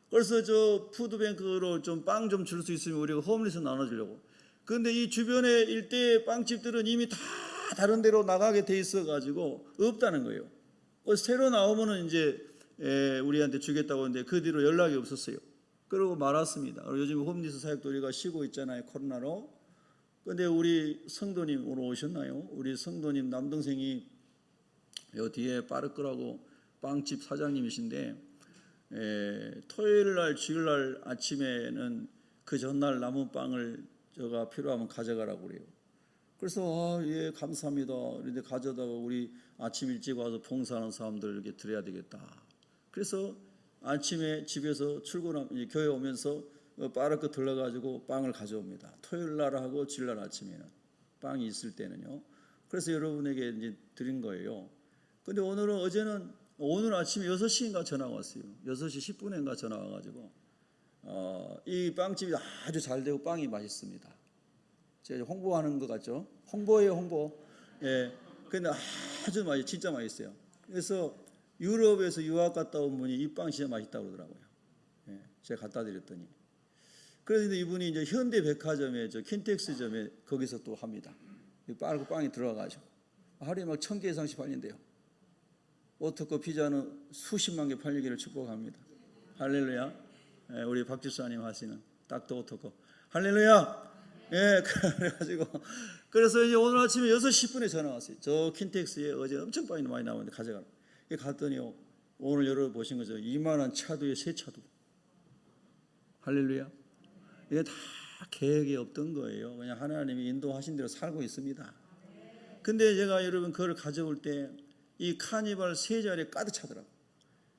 그래서 저 푸드뱅크로 좀 빵 좀 줄 수 있으면 우리가 홈리스 나눠주려고. 그런데 이 주변에 일대의 빵집들은 이미 다 다른 데로 나가게 돼 있어가지고 없다는 거예요. 새로 나오면은 이제 우리한테 주겠다고 하는데 그 뒤로 연락이 없었어요. 그러고 말았습니다. 요즘 홈리스 사역도 우리가 쉬고 있잖아요, 코로나로. 근데 우리 성도님 오늘 오셨나요? 우리 성도님 남동생이 요 뒤에 빠르끄라고 빵집 사장님이신데 토요일 날 주일 날 아침에는 그 전날 남은 빵을 제가 필요하면 가져가라고 그래요. 그래서 예 감사합니다. 그런데 가져다가 우리 아침 일찍 와서 봉사하는 사람들에게 드려야 되겠다. 그래서 아침에 집에서 교회 오면서 빠르게 들러가지고 빵을 가져옵니다. 토요일 날 하고 주일 날 아침에는 빵이 있을 때는요. 그래서 여러분에게 이제 드린 거예요. 근데 어제는 오늘 아침에 6시인가 전화가 왔어요. 6시 10분인가 전화가 와가지고 이 빵집이 아주 잘 되고 빵이 맛있습니다. 제가 홍보하는 것 같죠? 홍보예요, 홍보. 근데 아주 진짜 맛있어요. 그래서 유럽에서 유학 갔다 온 분이 이 빵 진짜 맛있다고 그러더라고요. 제가 갖다 드렸더니. 그래서 이분이 이제 현대백화점에 킨텍스점에 거기서 또 합니다. 빠르고 빵이 들어가가지고 하루에 막 1000개 이상씩 팔린대요. 오토코 피자는 수십만 개 팔리기를 축복합니다. 할렐루야. 우리 박 집사님 하시는 닥터 오토코. 할렐루야. 그래가지고 그래서 이제 오늘 아침에 6시 10분에 전화 왔어요. 저 킨텍스에 어제 엄청 빵이 많이 나오는데 가져가라. 갔더니요, 오늘 여러분 보신 거죠. 이만한 차도에 3차도. 할렐루야. 이게 다 계획이 없던 거예요. 그냥 하나님이 인도하신 대로 살고 있습니다. 근데 제가 여러분 그걸 가져올 때 이 카니발 세 자리에 가득 차더라고요.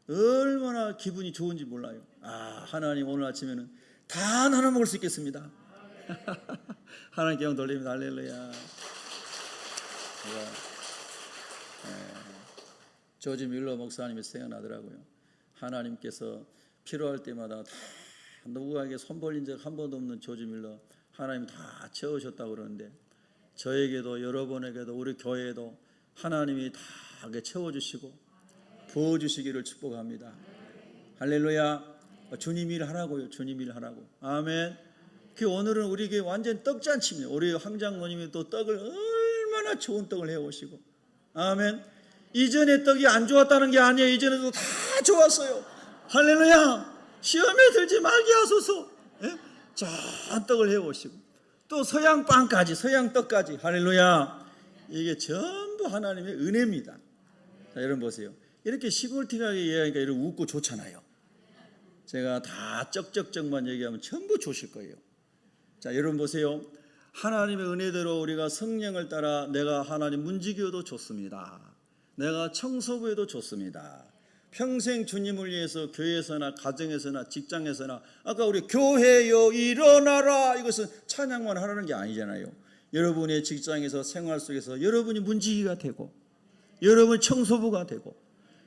얼마나 기분이 좋은지 몰라요. 하나님 오늘 아침에는 다 나눠 먹을 수 있겠습니다. 하나님께 영광 돌립니다. 할렐루야. 조지 밀러 목사님이 생각나더라고요. 하나님께서 필요할 때마다 다 누구에게 손 벌린 적 한 번도 없는 조지 밀러 하나님 다 채우셨다고 그러는데 저에게도 여러분에게도 우리 교회에도 하나님이 다 채워주시고 부어주시기를 축복합니다. 할렐루야. 주님 일 하라고요. 주님 일 하라고. 아멘. 오늘은 우리에게 완전 떡잔치입니다. 우리 황장로님이 또 떡을 얼마나 좋은 떡을 해오시고. 아멘. 이전에 떡이 안 좋았다는 게 아니에요. 이전에도 다 좋았어요. 할렐루야. 시험에 들지 말게 하소서. 좋은 떡을 해오시고 또 서양빵까지 서양떡까지. 할렐루야. 이게 전부 하나님의 은혜입니다. 자, 여러분 보세요. 이렇게 시골티하게 얘기하니까 이렇게 웃고 좋잖아요. 제가 다 쩍쩍쩍만 얘기하면 전부 좋으실 거예요. 자, 여러분 보세요. 하나님의 은혜대로 우리가 성령을 따라 내가 하나님 문지기여도 좋습니다. 내가 청소부에도 좋습니다. 평생 주님을 위해서 교회에서나 가정에서나 직장에서나 아까 우리 교회여 일어나라 이것은 찬양만 하라는 게 아니잖아요. 여러분의 직장에서 생활 속에서 여러분이 문지기가 되고 여러분이 청소부가 되고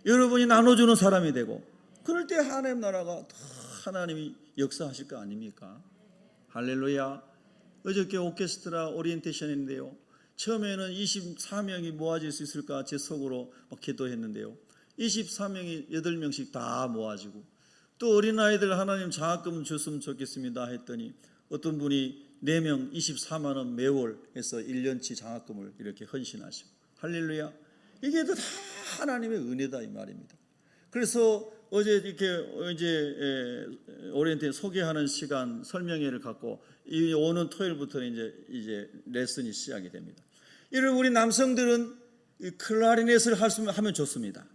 여러분이 나눠주는 사람이 되고 그럴 때 하나님 나라가 하나님이 역사하실 거 아닙니까? 할렐루야. 어저께 오케스트라 오리엔테이션인데요. 처음에는 24명이 모아질 수 있을까 제 속으로 막 기도했는데요. 24명이 8명씩 다 모아지고 또 어린아이들 하나님 장학금 줬으면 좋겠습니다 했더니 어떤 분이 4명 24만 원 매월 해서 1년치 장학금을 이렇게 헌신하시고 할렐루야. 이게 다 하나님의 은혜다 이 말입니다. 그래서 어제 이렇게 이제 오리엔테 소개하는 시간 설명회를 갖고 이 오는 토요일부터는 이제 레슨이 시작이 됩니다. 이런 우리 남성들은 클라리넷을 하면 좋습니다.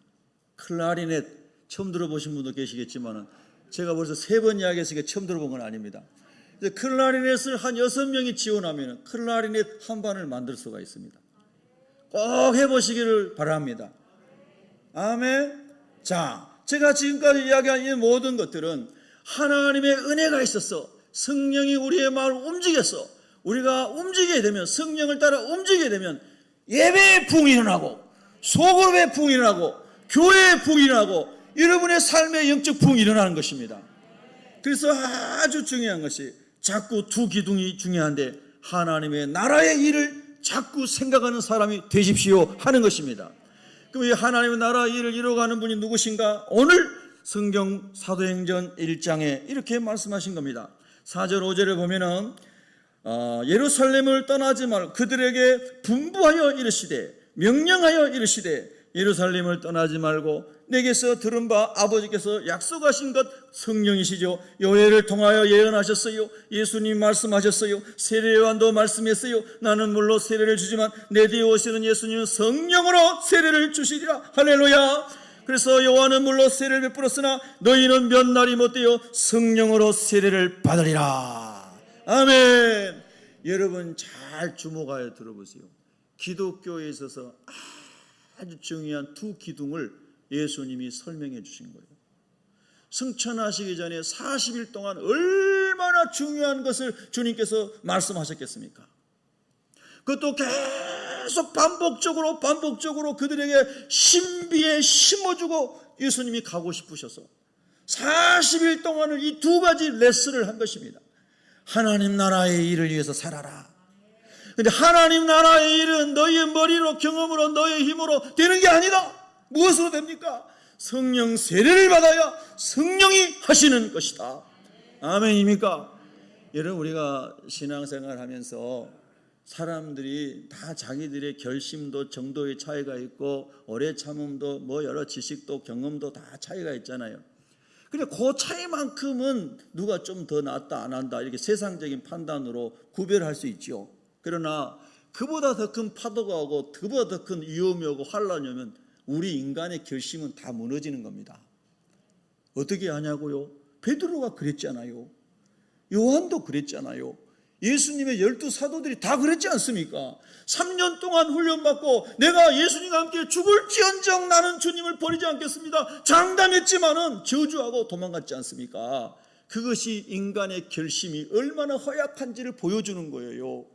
클라리넷 처음 들어보신 분도 계시겠지만은 제가 벌써 3번 이야기해서 처음 들어본 건 아닙니다. 이제 클라리넷을 한 6명이 지원하면 클라리넷 한 반을 만들 수가 있습니다. 꼭 해보시기를 바랍니다. 아멘. 자, 제가 지금까지 이야기한 이 모든 것들은 하나님의 은혜가 있어서 성령이 우리의 마음을 움직여서 우리가 움직이게 되면, 성령을 따라 움직이게 되면 예배의 부흥이 일어나고 소그룹의 부흥이 일어나고 교회의 부흥이 일어나고 여러분의 삶의 영적 부흥이 일어나는 것입니다. 그래서 아주 중요한 것이, 자꾸 두 기둥이 중요한데 하나님의 나라의 일을 자꾸 생각하는 사람이 되십시오 하는 것입니다. 그럼 이 하나님의 나라의 일을 이루어가는 분이 누구신가? 오늘 성경 사도행전 1장에 이렇게 말씀하신 겁니다. 4절 5절에 보면은 예루살렘을 떠나지 말고 그들에게 분부하여 이르시되, 명령하여 이르시되, 예루살렘을 떠나지 말고 내게서 들은 바 아버지께서 약속하신 것 성령이시죠. 요엘을 통하여 예언하셨어요. 예수님 말씀하셨어요. 세례 요한도 말씀했어요. 나는 물로 세례를 주지만 내 뒤에 오시는 예수님은 성령으로 세례를 주시리라. 할렐루야. 그래서 요한은 물로 세례를 베풀었으나 너희는 몇 날이 못되어 성령으로 세례를 받으리라. 아멘. 여러분 잘 주목하여 들어보세요. 기독교에 있어서 아주 중요한 두 기둥을 예수님이 설명해 주신 거예요. 승천하시기 전에 40일 동안 얼마나 중요한 것을 주님께서 말씀하셨겠습니까? 그것도 계속 반복적으로 그들에게 신비에 심어주고 예수님이 가고 싶으셔서 40일 동안을 이 두 가지 레슨을 한 것입니다. 하나님 나라의 일을 위해서 살아라. 근데 하나님 나라의 일은 너희의 머리로, 경험으로, 너희의 힘으로 되는 게 아니다. 무엇으로 됩니까? 성령 세례를 받아야 성령이 하시는 것이다. 아멘입니까? 여러분, 우리가 신앙생활 하면서 사람들이 다 자기들의 결심도 정도의 차이가 있고 오래 참음도 뭐 여러 지식도 경험도 다 차이가 있잖아요. 근데 그 차이만큼은 누가 좀 더 낫다 안 한다 이렇게 세상적인 판단으로 구별할 수 있죠. 그러나 그보다 더 큰 파도가 오고 그보다 더 큰 위험이 오고 환란이 오면 우리 인간의 결심은 다 무너지는 겁니다. 어떻게 하냐고요? 베드로가 그랬잖아요. 요한도 그랬잖아요. 예수님의 12사도들이 다 그랬지 않습니까? 3년 동안 훈련받고 내가 예수님과 함께 죽을지언정 나는 주님을 버리지 않겠습니다 장담했지만은 저주하고 도망갔지 않습니까? 그것이 인간의 결심이 얼마나 허약한지를 보여주는 거예요.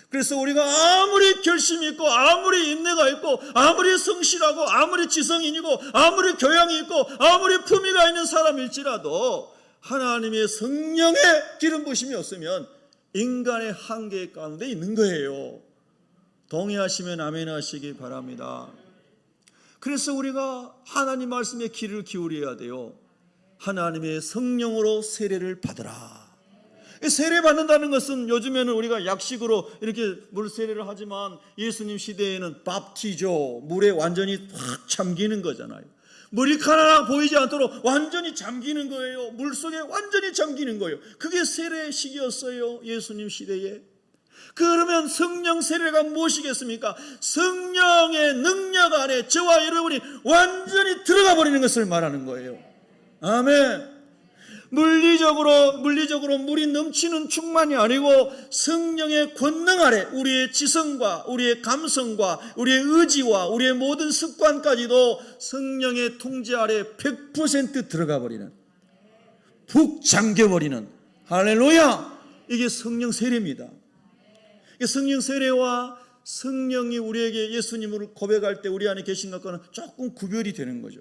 그래서 우리가 아무리 결심이 있고 아무리 인내가 있고 아무리 성실하고 아무리 지성인이고 아무리 교양이 있고 아무리 품위가 있는 사람일지라도 하나님의 성령의 기름 부심이 없으면 인간의 한계 가운데 있는 거예요. 동의하시면 아멘 하시기 바랍니다. 그래서 우리가 하나님 말씀에 귀를 기울여야 돼요. 하나님의 성령으로 세례를 받으라. 세례 받는다는 것은 요즘에는 우리가 약식으로 이렇게 물 세례를 하지만 예수님 시대에는 밥티죠. 물에 완전히 확 잠기는 거잖아요. 머리카락 보이지 않도록 완전히 잠기는 거예요. 물속에 완전히 잠기는 거예요. 그게 세례식이었어요. 예수님 시대에. 그러면 성령 세례가 무엇이겠습니까? 성령의 능력 안에 저와 여러분이 완전히 들어가 버리는 것을 말하는 거예요. 아멘. 물리적으로 물이 넘치는 충만이 아니고 성령의 권능 아래 우리의 지성과 우리의 감성과 우리의 의지와 우리의 모든 습관까지도 성령의 통제 아래 100% 들어가 버리는, 푹 잠겨버리는, 할렐루야! 이게 성령 세례입니다. 성령 세례와 성령이 우리에게 예수님을 고백할 때 우리 안에 계신 것과는 조금 구별이 되는 거죠.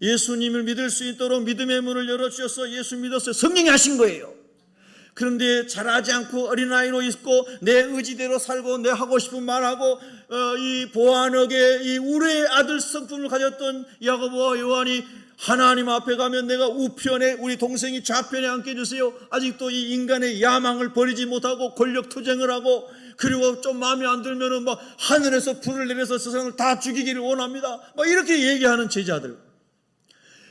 예수님을 믿을 수 있도록 믿음의 문을 열어주셔서 예수 믿었어요. 성령이 하신 거예요. 그런데 자라지 않고 어린아이로 있고 내 의지대로 살고 내 하고 싶은 말하고 이 보아너게 이 우레의 아들 성품을 가졌던 야고보와 요한이 하나님 앞에 가면 내가 우편에 우리 동생이 좌편에 앉게 해주세요. 아직도 이 인간의 야망을 버리지 못하고 권력 투쟁을 하고 그리고 좀 마음에 안 들면은 막 하늘에서 불을 내려서 세상을 다 죽이기를 원합니다. 막 이렇게 얘기하는 제자들.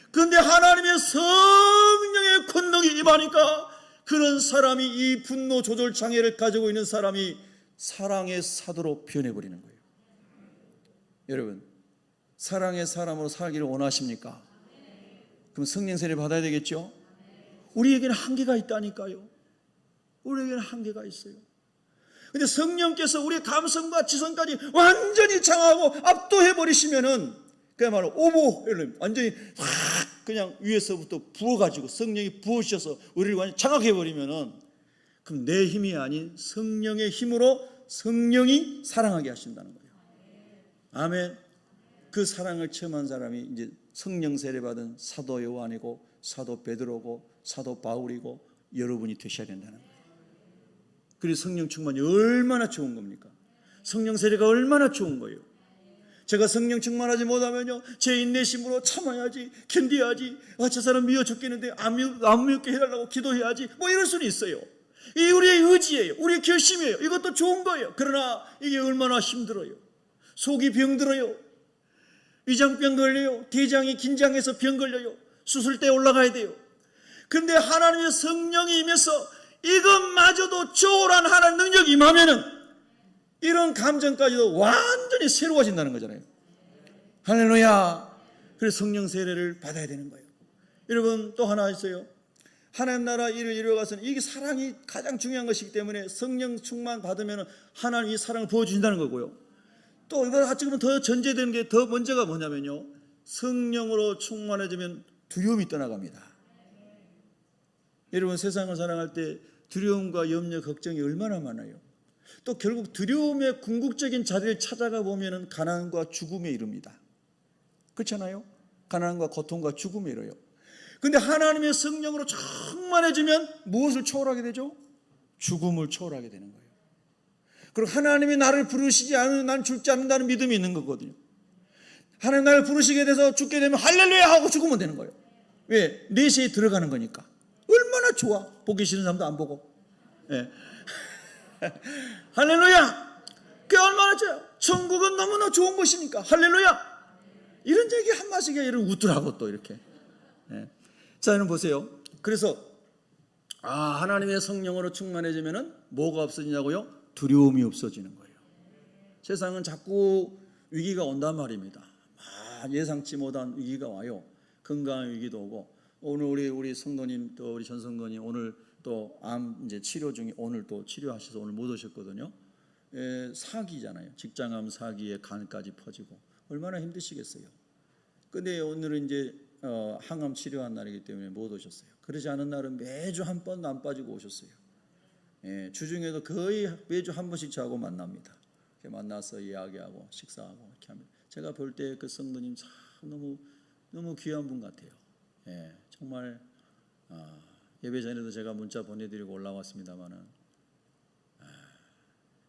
그런데 하나님의 성령의 권능이 임하니까 그런 사람이 이 분노 조절 장애를 가지고 있는 사람이 사랑의 사도로 변해버리는 거예요. 여러분, 사랑의 사람으로 살기를 원하십니까? 그럼 성령 세례 받아야 되겠죠? 우리에게는 한계가 있다니까요. 우리에게는 한계가 있어요. 근데 성령께서 우리의 감성과 지성까지 완전히 장악하고 압도해버리시면은 그야말로 오버헬름, 완전히 확 그냥 위에서부터 부어가지고 성령이 부어주셔서 우리를 완전히 장악해버리면은 그럼 내 힘이 아닌 성령의 힘으로 성령이 사랑하게 하신다는 거예요. 아멘. 그 사랑을 체험한 사람이 이제 성령 세례 받은 사도 요한이고 사도 베드로고 사도 바울이고 여러분이 되셔야 된다는 거예요. 그래서 성령 충만이 얼마나 좋은 겁니까? 성령 세례가 얼마나 좋은 거예요. 제가 성령 충만하지 못하면요, 제 인내심으로 참아야지, 견뎌야지, 저 사람 미워 죽겠는데 안 미웠게 해달라고 기도해야지, 뭐 이럴 수는 있어요. 이게 우리의 의지예요. 우리의 결심이에요. 이것도 좋은 거예요. 그러나 이게 얼마나 힘들어요. 속이 병들어요. 위장병 걸려요. 대장이 긴장해서 병 걸려요. 수술대에 올라가야 돼요. 그런데 하나님의 성령이 임해서 이것마저도 초월한 하나님 능력이 임하면은 이런 감정까지도 완전히 새로워진다는 거잖아요. 할렐루야. 그래서 성령 세례를 받아야 되는 거예요. 여러분 또 하나 있어요. 하나님 나라 일을 이루어가서는 이게 사랑이 가장 중요한 것이기 때문에 성령 충만 받으면 하나님 이 사랑을 부어주신다는 거고요. 또 이거 지금 더 전제되는 게 더 먼저가 뭐냐면요, 성령으로 충만해지면 두려움이 떠나갑니다. 여러분 세상을 사랑할 때 두려움과 염려, 걱정이 얼마나 많아요. 또 결국 두려움의 궁극적인 자리를 찾아가 보면 가난과 죽음에 이릅니다. 그렇잖아요? 가난과 고통과 죽음에 이뤄요. 근데 하나님의 성령으로 충만해지면 무엇을 초월하게 되죠? 죽음을 초월하게 되는 거예요. 그리고 하나님이 나를 부르시지 않으면 난 죽지 않는다는 믿음이 있는 거거든요. 하나님 나를 부르시게 돼서 죽게 되면 할렐루야 하고 죽으면 되는 거예요. 왜? 내시에 들어가는 거니까. 얼마나 좋아. 보기 싫은 사람도 안 보고. 예. 할렐루야. 그게 얼마나 좋아요. 천국은 너무나 좋은 것이니까 할렐루야. 이런 얘기 한 마디가 여러분 웃더라고 또 이렇게. 예. 자, 여러분 보세요. 그래서 하나님의 성령으로 충만해지면은 뭐가 없어지냐고요? 두려움이 없어지는 거예요. 세상은 자꾸 위기가 온단 말입니다. 예상치 못한 위기가 와요. 건강 위기도 오고, 오늘 우리 성도님 또 우리 전 성도님 오늘 또 암 이제 치료 중에 오늘 또 치료하셔서 오늘 못 오셨거든요. 사기잖아요. 직장암 사기에 간까지 퍼지고 얼마나 힘드시겠어요. 근데 오늘은 이제 항암 치료한 날이기 때문에 못 오셨어요. 그러지 않은 날은 매주 한 번도 안 빠지고 오셨어요. 주중에도 거의 매주 한 번씩 저하고 만납니다. 이렇게 만나서 이야기하고 식사하고 이렇게 합니다. 제가 볼 때 그 성도님 참 너무 귀한 분 같아요. 정말 예배 전에도 제가 문자 보내드리고 올라왔습니다만은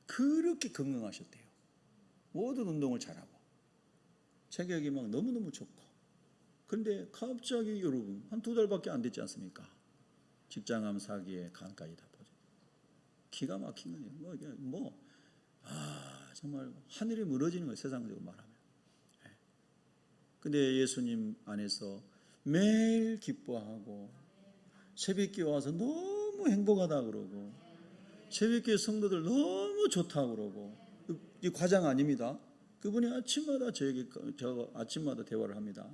그렇게 건강하셨대요. 모든 운동을 잘하고 체격이 막 너무너무 좋고. 그런데 갑자기 여러분 한 2달밖에 안 됐지 않습니까? 직장암 사기에 간까지 다 퍼져. 기가 막힌 거예요. 정말 하늘이 무너지는 거예요. 세상적으로 말하면. 근데 예수님 안에서 매일 기뻐하고 새벽에 와서 너무 행복하다 그러고 새벽에 성도들 너무 좋다 그러고, 이 과장 아닙니다. 그분이 아침마다 저 아침마다 대화를 합니다.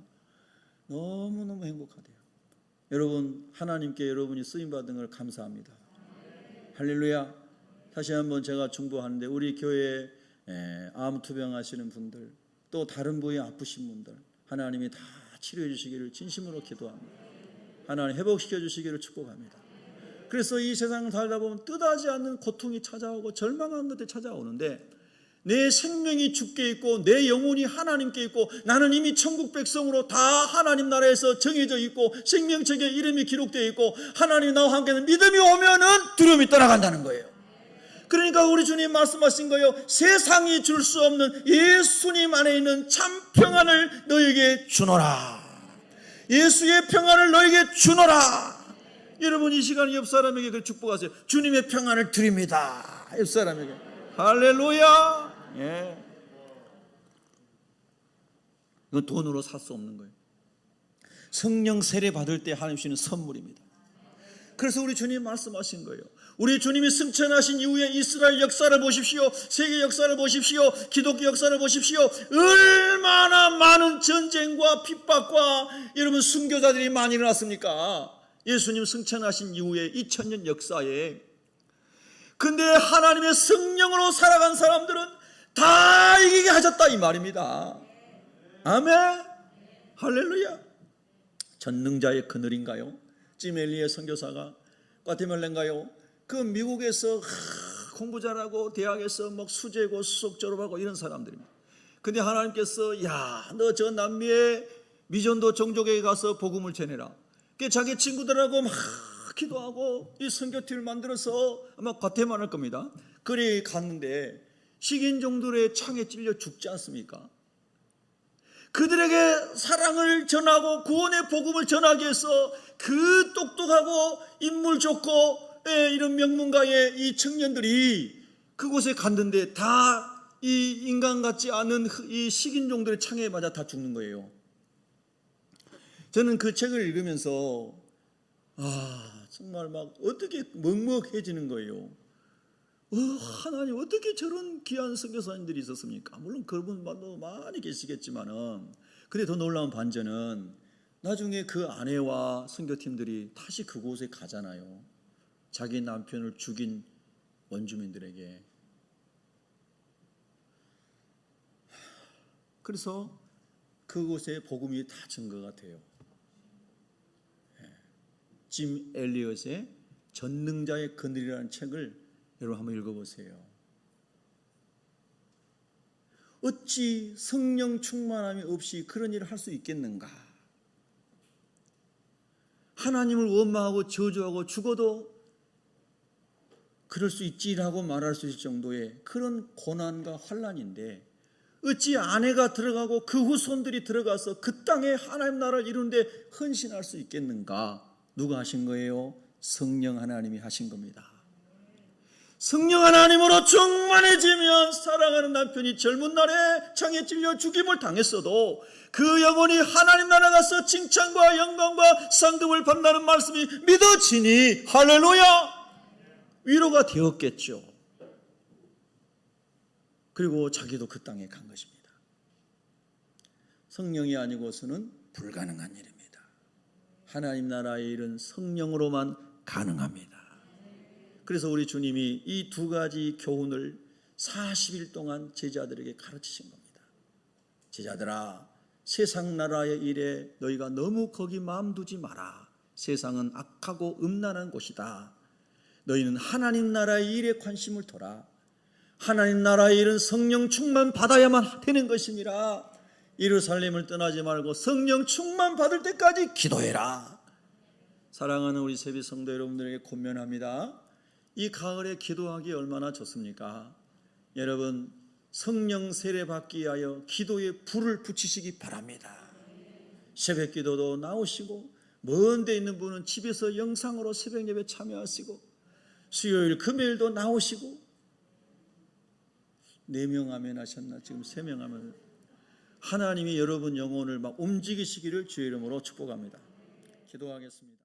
너무너무 행복하대요. 여러분 하나님께 여러분이 쓰임받은 걸 감사합니다. 할렐루야. 다시 한번 제가 중보하는데 우리 교회에 암 투병하시는 분들 또 다른 부위에 아프신 분들 하나님이 다 치료해 주시기를 진심으로 기도합니다. 하나님 회복시켜 주시기를 축복합니다. 그래서 이 세상을 살다 보면 뜻하지 않는 고통이 찾아오고 절망한 것들이 찾아오는데 내 생명이 주께 있고 내 영혼이 하나님께 있고 나는 이미 천국 백성으로 다 하나님 나라에서 정해져 있고 생명책에 이름이 기록되어 있고 하나님이 나와 함께하는 믿음이 오면은 두려움이 떠나간다는 거예요. 그러니까 우리 주님 말씀하신 거예요. 세상이 줄 수 없는 예수님 안에 있는 참 평안을 너에게 주노라. 예수의 평안을 너에게 주노라. 여러분 이 시간 옆 사람에게 그 축복하세요. 주님의 평안을 드립니다. 옆 사람에게. 할렐루야. 이건 돈으로 살 수 없는 거예요. 성령 세례 받을 때 하나님 주시는 선물입니다. 그래서 우리 주님 말씀하신 거예요. 우리 주님이 승천하신 이후에 이스라엘 역사를 보십시오. 세계 역사를 보십시오. 기독교 역사를 보십시오. 얼마나 많은 전쟁과 핍박과 여러분 순교자들이 많이 일어났습니까? 예수님 승천하신 이후에 2000년 역사에. 근데 하나님의 성령으로 살아간 사람들은 다 이기게 하셨다 이 말입니다. 아멘. 할렐루야. 전능자의 그늘인가요? 찌멜리의 선교사가 과테말라인가요? 그 미국에서 공부 잘하고 대학에서 막 수재고 수석 졸업하고 이런 사람들입니다. 근데 하나님께서 야, 너 저 남미의 미전도 종족에 가서 복음을 전해라. 그 자기 친구들하고 막 기도하고 이 선교팀을 만들어서 아마 과테말라일 겁니다. 그리 갔는데 식인종들의 창에 찔려 죽지 않습니까? 그들에게 사랑을 전하고 구원의 복음을 전하기 위해서 그 똑똑하고 인물 좋고 이런 명문가의 이 청년들이 그곳에 갔는데 다 이 인간 같지 않은 이 식인종들의 창에 맞아 다 죽는 거예요. 저는 그 책을 읽으면서 정말 막 어떻게 먹먹해지는 거예요. 하나님 어떻게 저런 귀한 선교사님들이 있었습니까? 물론 그분도 많이 계시겠지만은, 근데 더 놀라운 반전은 나중에 그 아내와 선교팀들이 다시 그곳에 가잖아요. 자기 남편을 죽인 원주민들에게. 그래서 그곳에 복음이 다 증거가 돼요. 짐 엘리엇의 전능자의 그늘이라는 책을 여러분 한번 읽어보세요. 어찌 성령 충만함이 없이 그런 일을 할 수 있겠는가? 하나님을 원망하고 저주하고 죽어도 그럴 수 있지라고 말할 수 있을 정도의 그런 고난과 환난인데, 어찌 아내가 들어가고 그 후손들이 들어가서 그 땅에 하나님 나라를 이루는데 헌신할 수 있겠는가? 누가 하신 거예요? 성령 하나님이 하신 겁니다. 성령 하나님으로 충만해지면 사랑하는 남편이 젊은 날에 창에 찔려 죽임을 당했어도 그 영혼이 하나님 나라 가서 칭찬과 영광과 상급을 받는다는 말씀이 믿어지니 할렐루야, 위로가 되었겠죠. 그리고 자기도 그 땅에 간 것입니다. 성령이 아니고서는 불가능한 일입니다. 하나님 나라의 일은 성령으로만 가능합니다. 그래서 우리 주님이 이 두 가지 교훈을 40일 동안 제자들에게 가르치신 겁니다. 제자들아, 세상 나라의 일에 너희가 너무 거기 마음 두지 마라. 세상은 악하고 음란한 곳이다. 너희는 하나님 나라의 일에 관심을 둬라. 하나님 나라의 일은 성령 충만 받아야만 되는 것이니라. 예루살렘을 떠나지 말고 성령 충만 받을 때까지 기도해라. 사랑하는 우리 세비 성도 여러분들에게 권면합니다. 이 가을에 기도하기 얼마나 좋습니까? 여러분, 성령 세례 받기 위하여 기도에 불을 붙이시기 바랍니다. 새벽 기도도 나오시고, 먼 데 있는 분은 집에서 영상으로 새벽 예배 참여하시고, 수요일 금요일도 나오시고. 4명 아멘 하셨나? 지금 3명 아멘. 하나님이 여러분 영혼을 막 움직이시기를 주의 이름으로 축복합니다. 기도하겠습니다.